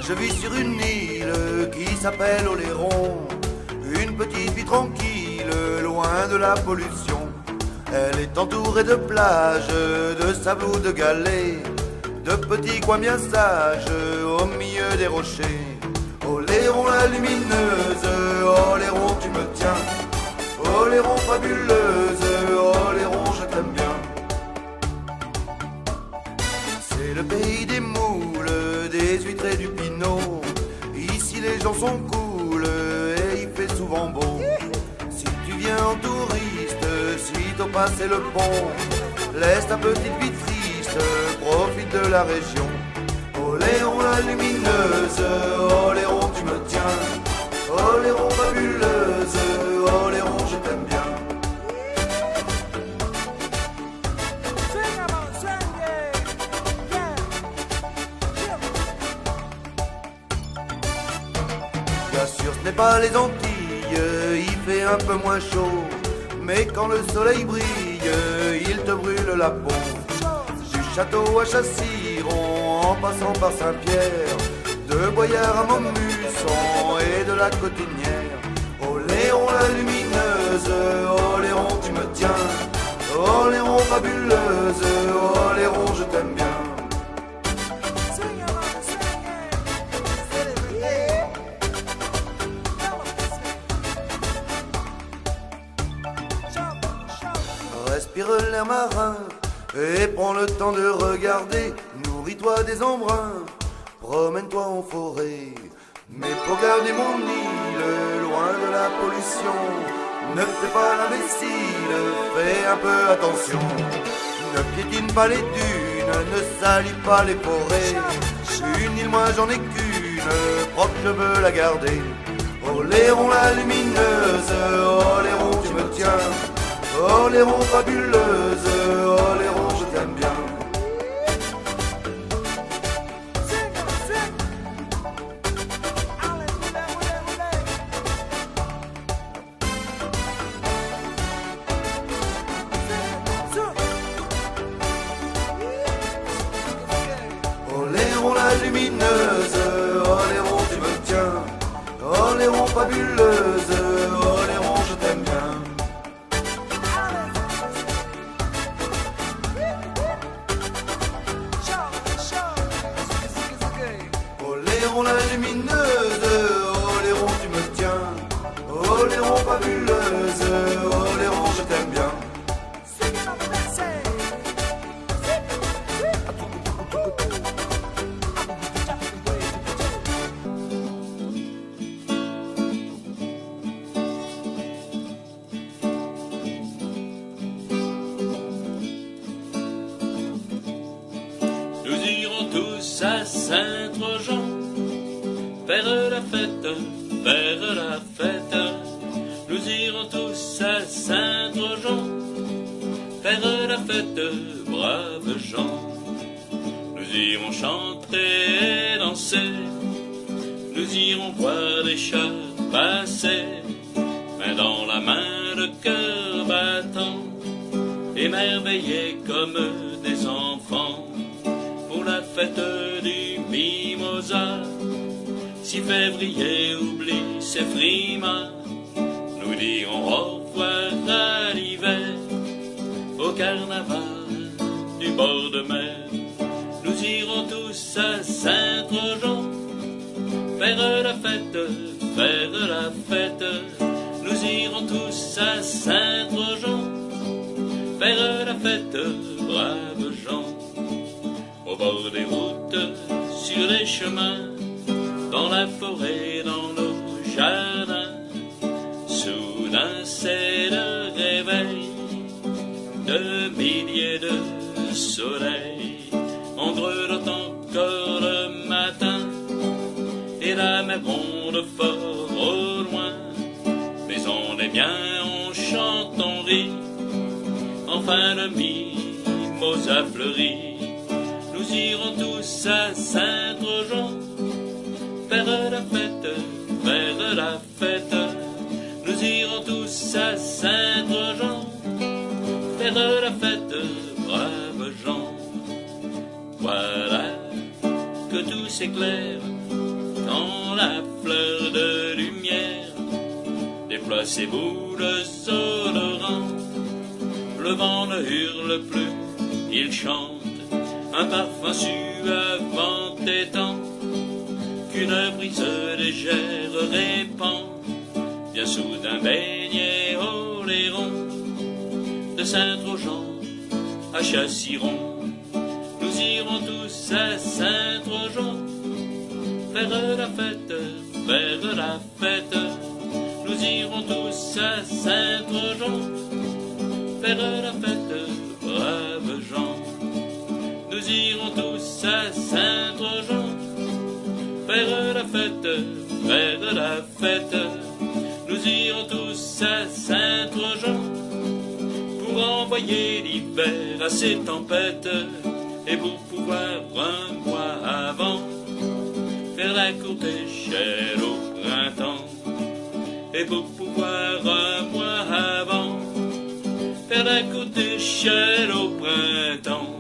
je vis sur une île qui s'appelle Oléron. Une petite vie tranquille, loin de la pollution. Elle est entourée de plages, de sable ou de galets, de petits coins bien sages au milieu des rochers. Oléron la lumineuse, Oléron tu me tiens. Oléron fabuleuse, Oléron je t'aime bien. C'est le pays des moules, des huîtres et du pinot. Ici les gens sont cool et il fait souvent beau. Si tu viens en touriste, sitôt passer le pont, laisse ta petite vie triste, profite de la région. Oléron la lumineuse, Oléron tu me tiens. Oléron fabuleuse, Oléron je t'aime bien. Bien sûr ce n'est pas les Antilles, il fait un peu moins chaud, mais quand le soleil brille, il te brûle la peau. Du château à Chassiron, en passant par Saint-Pierre, de Boyard à Montmusson et de la Cotinière. Oléron la lumineuse, Oléron tu me tiens. Oléron fabuleuse, Oléron je t'aime bien. Respire l'air marin et prends le temps de regarder. Nourris-toi des embruns, promène-toi en forêt. Mais pour garder mon île loin de la pollution, ne fais pas l'imbécile, fais un peu attention. Ne piétine pas les dunes, ne salis pas les forêts. Une île, moi j'en ai qu'une, propre je veux la garder. Oléron la lumineuse, Oléron tu me tiens. Oléron fabuleuse, Oléron je t'aime bien. Oléron la lumineuse, Oléron tu me tiens. Oléron fabuleuse, Oléron je t'aime bien. Oléron la lumineuse, Oléron tu me tiens. Oléron fabuleuse, Oléron je t'aime bien. Nous irons tous à Saint-Trojan, faire la fête, faire la fête. Nous irons tous à Saint-Trojan, faire la fête, braves gens. Nous irons chanter et danser, nous irons voir les chars passer, main dans la main, le cœur battant, émerveillés comme des enfants. Pour la fête du mimosa, si février oublie ses frimas, nous dirons au revoir à l'hiver, au carnaval du bord de mer. Nous irons tous à Saint-Trojan, faire la fête, faire la fête. Nous irons tous à Saint-Trojan, faire la fête, braves gens. Au bord des routes, sur les chemins, dans la forêt, dans nos jardins, soudain c'est le réveil de milliers de soleils. On grelotte encore le matin, et la mer gronde fort au loin. Mais on est bien, on chante, on rit, enfin le mimosa fleurit. Nous irons tous à Saint-Trojan, faire la fête, faire la fête. Nous irons tous à Saint-Trojan, faire la fête, braves gens. Voilà que tout s'éclaire la fleur de lumière déploie ses boules odorantes. Le vent ne hurle plus, il chante un parfum suavant étant qu'une brise légère répand. Bien soudain baigné Oléron, de Saint-Trojan à Chassiron, nous irons tous à Saint-Trojan faire la fête, faire la fête. Nous irons tous à Saint-Trojan faire la fête, braves gens. Nous irons tous à Saint-Trojan faire la fête, faire la fête. Nous irons tous à Saint-Trojan pour envoyer l'hiver à ses tempêtes et pour pouvoir un mois avant faire la courte échelle au printemps. Et pour pouvoir un mois avant faire la courte échelle au printemps.